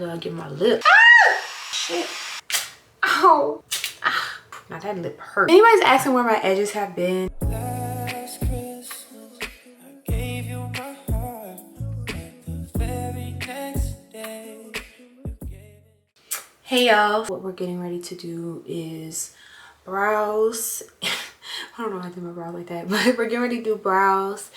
as well get my lip. Ah! Shit. Ow. Ah. Now that lip hurt. Anybody's asking where my edges have been. Hey y'all, what we're getting ready to do is brows. I don't know why I did my brows like that, but we're getting ready to do brows,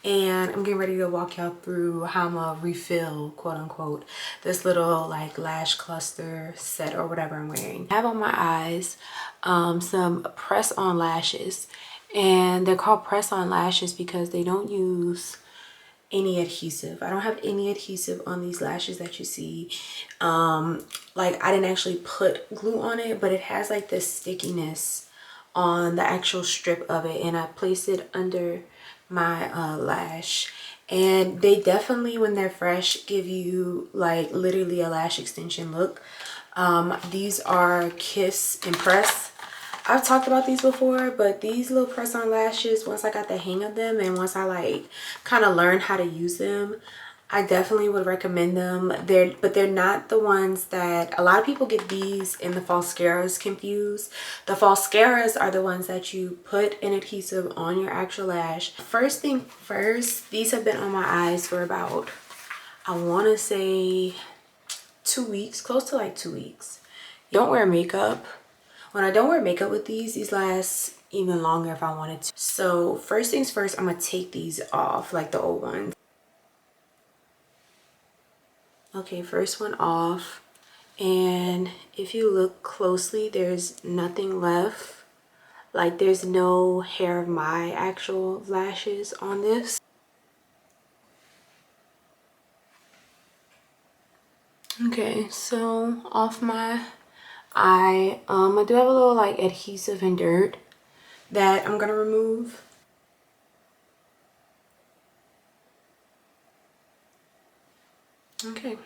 and I'm getting ready to walk y'all through how I'm gonna refill, quote unquote, this little like lash cluster set or whatever I'm wearing. I have on my eyes some press on lashes, and they're called press on lashes because they don't use any adhesive. I don't have any adhesive on these lashes that you see. Like I didn't actually put glue on it, but it has like this stickiness on the actual strip of it, and I placed it under my lash, and they definitely, when they're fresh, give you like literally a lash extension look. These are Kiss and Press. I've talked about these before, but these little press on lashes, once I got the hang of them and once I like kind of learned how to use them, I definitely would recommend them. They're not the ones that a lot of people get. These and the falscaras confused. The falscaras are the ones that you put an adhesive on your actual lash. First thing first, these have been on my eyes for about, I want to say 2 weeks, close to like 2 weeks. Don't wear makeup. When I don't wear makeup with these last even longer if I wanted to. So first things first, I'm gonna take these off like the old ones. Okay, first one off, and if you look closely, there's nothing left. Like there's no hair of my actual lashes on this. Okay, so off my eye, I do have a little like adhesive and dirt that I'm gonna remove. Okay.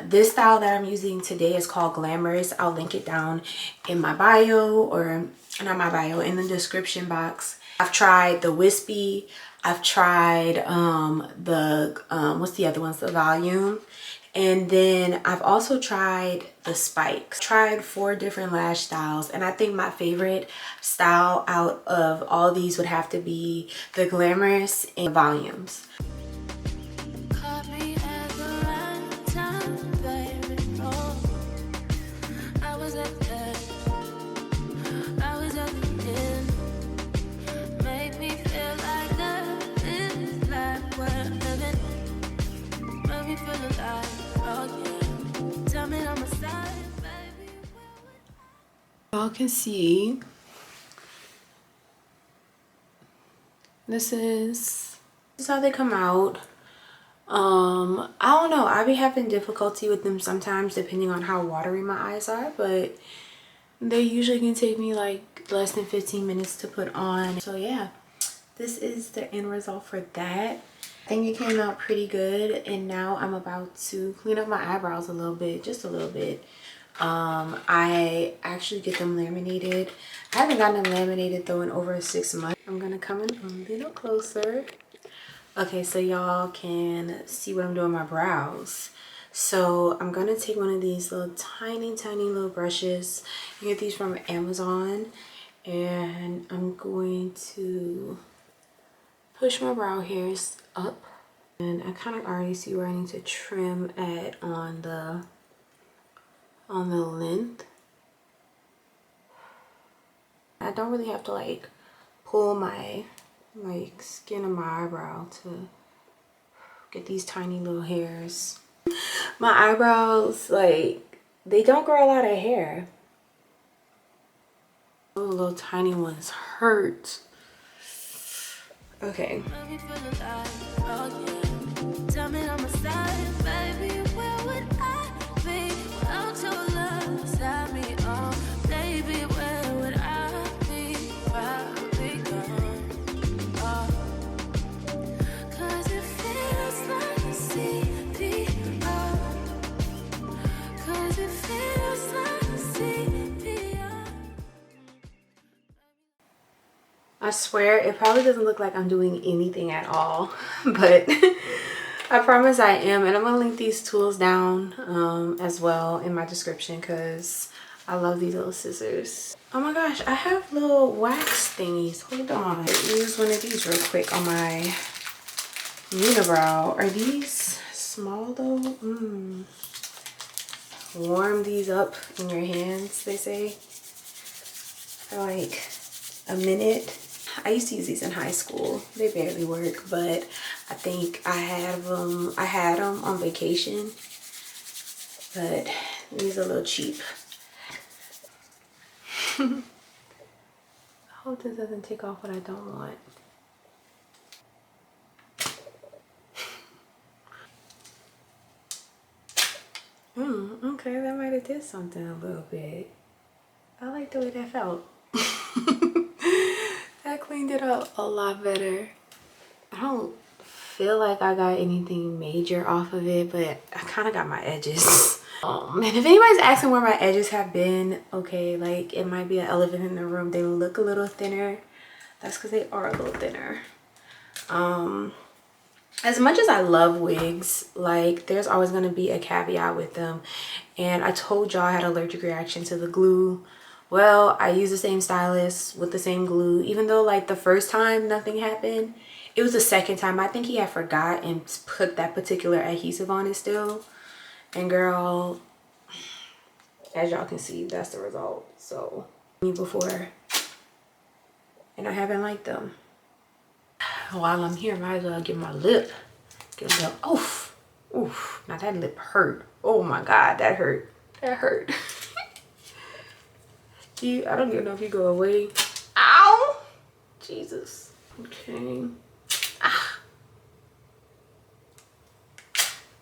This style that I'm using today is called Glamorous. I'll link it down in my bio, or not my bio, in the description box. I've tried the Wispy. I've tried what's the other ones, the Volume, and then I've also tried the Spikes. Tried 4 different lash styles, and I think my favorite style out of all these would have to be the Glamorous and Volumes. Y'all can see this is how they come out. I don't know, I be having difficulty with them sometimes depending on how watery my eyes are, but they usually can take me like less than 15 minutes to put on. So yeah, this is the end result for that. I think it came out pretty good, and now I'm about to clean up my eyebrows a little bit, just a little bit. I actually get them laminated. I haven't gotten them laminated though in over 6 months. I'm gonna come in a little closer. Okay, so y'all can see what I'm doing with my brows. So I'm gonna take one of these little tiny little brushes. You get these from Amazon, and I'm going to push my brow hairs up, and I kind of already see where I need to trim at on the length. I don't really have to like pull my like skin of my eyebrow to get these tiny little hairs. My eyebrows, like, they don't grow a lot of hair. Oh, the little tiny ones hurt. Okay. I swear it probably doesn't look like I'm doing anything at all, but I promise I am, and I'm gonna link these tools down as well in my description because I love these little scissors. Oh my gosh, I have little wax thingies. Hold on. Use one of these real quick on my unibrow. Are these small though? Warm these up in your hands, they say, for like a minute. I used to use these in high school. They barely work, but I think I had them on vacation, but these are a little cheap. I hope this doesn't take off what I don't want. Okay, that might have did something a little bit. I like the way that felt. That cleaned it up a lot better. I don't feel like I got anything major off of it, but I kind of got my edges. And if anybody's asking where my edges have been, okay, like it might be an elephant in the room. They look a little thinner. That's because they are a little thinner. As much as I love wigs, like there's always going to be a caveat with them. And I told y'all I had an allergic reaction to the glue. Well, I used the same stylist with the same glue, even though like the first time nothing happened. It was the second time. I think he had forgot and put that particular adhesive on it still. And girl, as y'all can see, that's the result. So before, and I haven't liked them. While I'm here, might as well get my lip. Get a little oof. Oof. Now that lip hurt. Oh my god, that hurt. That hurt. I don't even know if you go away. Ow! Jesus. Okay. Ah.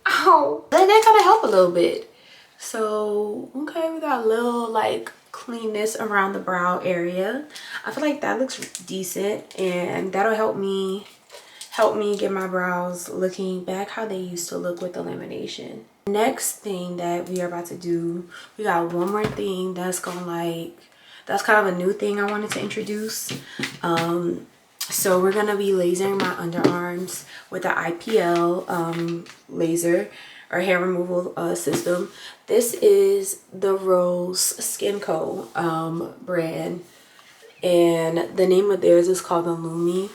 Ow. That kind of help a little bit. So, okay, we got a little like cleanness around the brow area. I feel like that looks decent, and that'll help me get my brows looking back how they used to look with the lamination. Next thing that we are about to do, we got one more thing that's that's kind of a new thing I wanted to introduce. So we're gonna be lasering my underarms with the IPL laser or hair removal system. This is the Rose Skin Co brand, and the name of theirs is called the Lumi.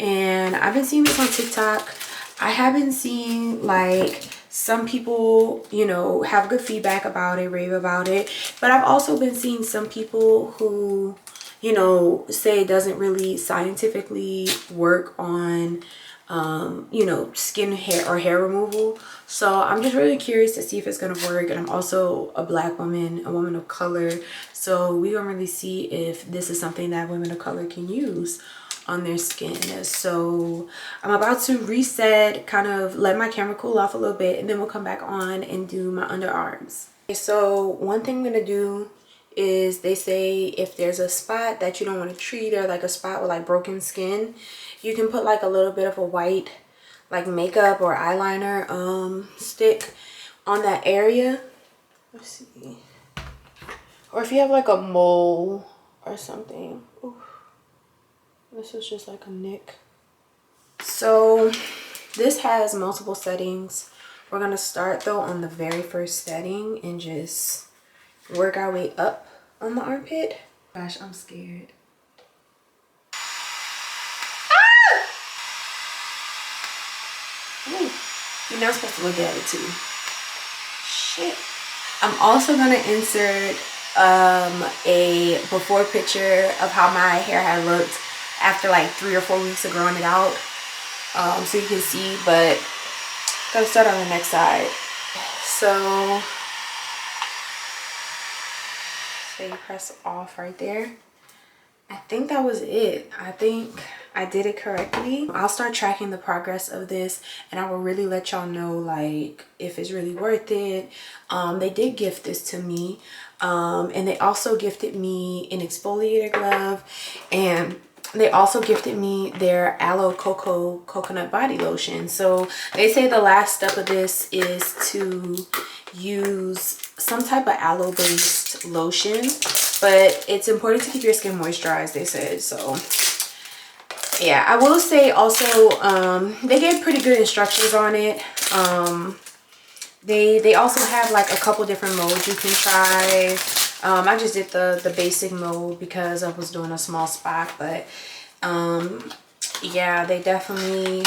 And I've been seeing this on TikTok. I have been seeing like some people, you know, have good feedback about it, rave about it, but I've also been seeing some people who, you know, say it doesn't really scientifically work on you know, skin, hair, or hair removal. So I'm just really curious to see if it's gonna work. And I'm also a black woman, a woman of color, so we don't really see if this is something that women of color can use on their skin. So I'm about to reset, kind of let my camera cool off a little bit, and then we'll come back on and do my underarms. Okay, so one thing I'm gonna do is, they say if there's a spot that you don't want to treat, or like a spot with like broken skin, you can put like a little bit of a white like makeup or eyeliner stick on that area. Let's see. Or if you have like a mole or something. Ooh. This is just like a nick. So this has multiple settings. We're gonna start though on the very first setting and just work our way up on the armpit. Gosh, I'm scared. Ah! Ooh, you're not supposed to look at it too. Shit. I'm also gonna insert a before picture of how my hair had looked after like 3 or 4 weeks of growing it out, so you can see. But I'm gonna start on the next side. So you press off right there. I think that was it. I think I did it correctly. I'll start tracking the progress of this, and I will really let y'all know like if it's really worth it. They did gift this to me, and they also gifted me an exfoliator glove, and they also gifted me their aloe cocoa coconut body lotion. So they say the last step of this is to use some type of aloe based lotion, but it's important to keep your skin moisturized, they said. So Yeah, I will say also, they gave pretty good instructions on it. They also have like a couple different modes you can try. I just did the basic mode because I was doing a small spot, but yeah, they definitely,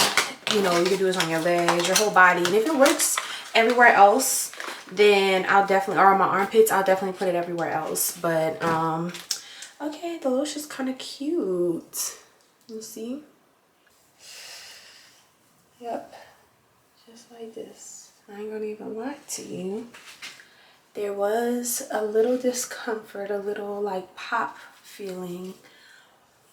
you know, you can do this on your legs, your whole body, and if it works everywhere else, then I'll definitely, or on my armpits, I'll definitely put it everywhere else. But okay, the lotion's kind of cute. You see? Yep, just like this. I ain't gonna even lie to you. There was a little discomfort, a little like pop feeling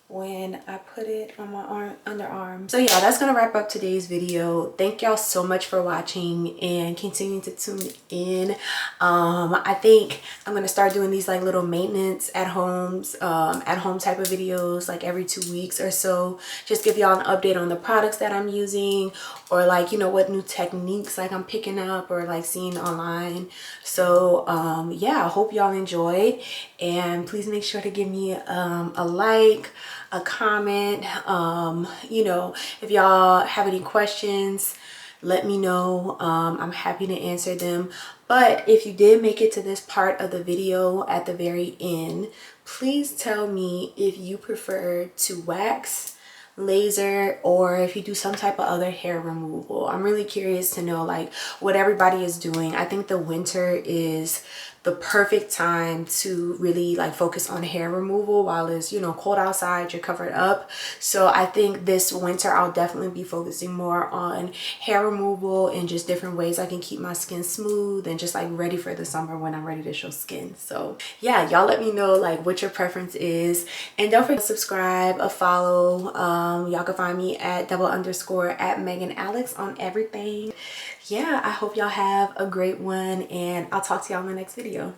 when I put it on my underarm. So yeah, that's gonna wrap up today's video. Thank y'all so much for watching and continuing to tune in. I think I'm gonna start doing these like little maintenance at home type of videos like every 2 weeks or so. Just give y'all an update on the products that I'm using, or like, you know, what new techniques like I'm picking up or like seeing online. So yeah, I hope y'all enjoyed, and please make sure to give me a like, a comment. You know, if y'all have any questions, let me know. I'm happy to answer them. But if you did make it to this part of the video at the very end, please tell me if you prefer to wax, laser, or if you do some type of other hair removal. I'm really curious to know like what everybody is doing. I think the winter is the perfect time to really like focus on hair removal while it's, you know, cold outside, you're covered up. So I think this winter I'll definitely be focusing more on hair removal and just different ways I can keep my skin smooth and just like ready for the summer when I'm ready to show skin. So yeah, y'all let me know like what your preference is, and don't forget to subscribe or follow. Y'all can find me at _@MeganAlex on everything. Yeah, I hope y'all have a great one, and I'll talk to y'all in the next video.